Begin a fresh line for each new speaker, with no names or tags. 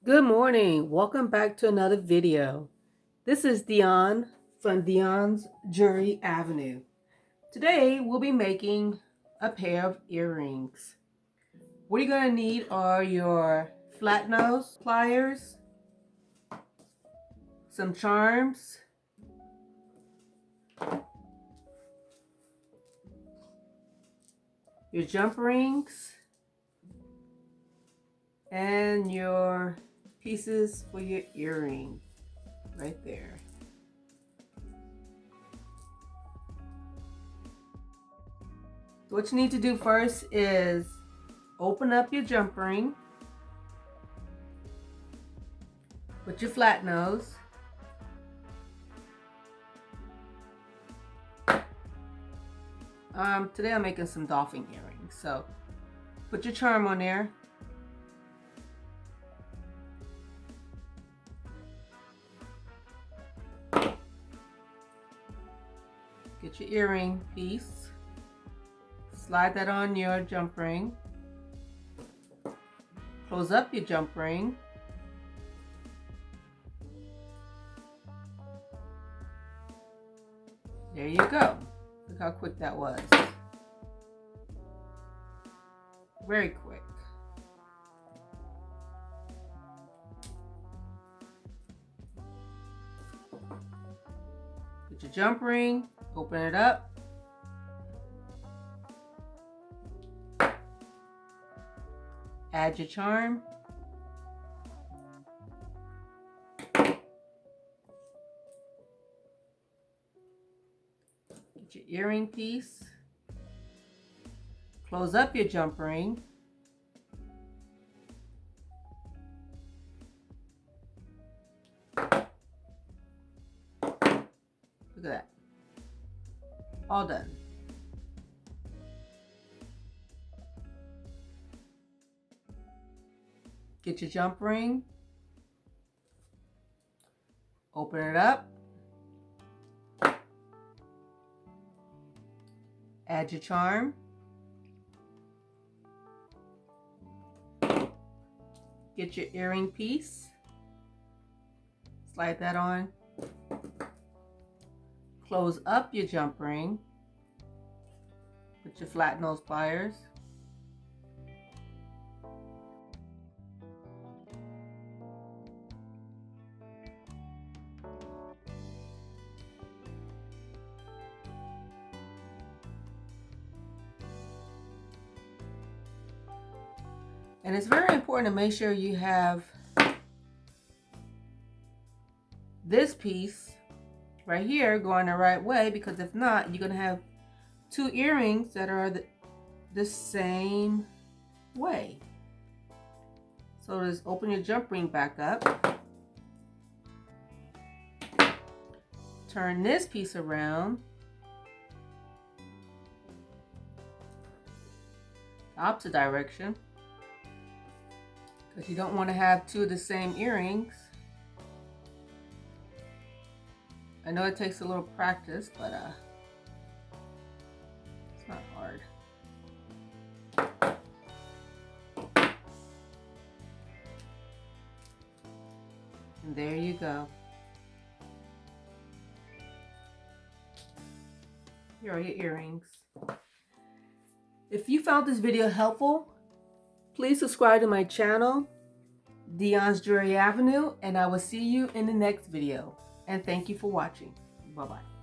Good morning. Welcome back to another video. This is Dionne from Dionne's Jewelry Avenue. Today we'll be making a pair of earrings. What you're going to need are your Flatnose pliers, some charms, your jump rings, and your pieces for your earring right there. So what you need to do first is open up your jump ring with your flat nose. Today I'm making some dolphin earrings, so put your charm on there. Get your earring piece, slide that on your jump ring, close up your jump ring, there you go. Look how quick that was. Very quick. Put your jump ring, open it up. Add your charm. Get your earring piece. Close up your jump ring. Look at that. All done. Get your jump ring. Open it up. Add your charm. Get your earring piece. Slide that on. Close up your jump ring. Put your flat nose pliers. And it's very important to make sure you have this piece right here going the right way, because if not, you're going to have two earrings that are the same way. So just open your jump ring back up. Turn this piece around. Opposite direction. Because you don't want to have two of the same earrings. I know it takes a little practice, but it's not hard. And there you go. Here are your earrings. If you found this video helpful, please subscribe to my channel, Dionne's Jewelry Avenue, and I will see you in the next video. And thank you for watching. Bye-bye.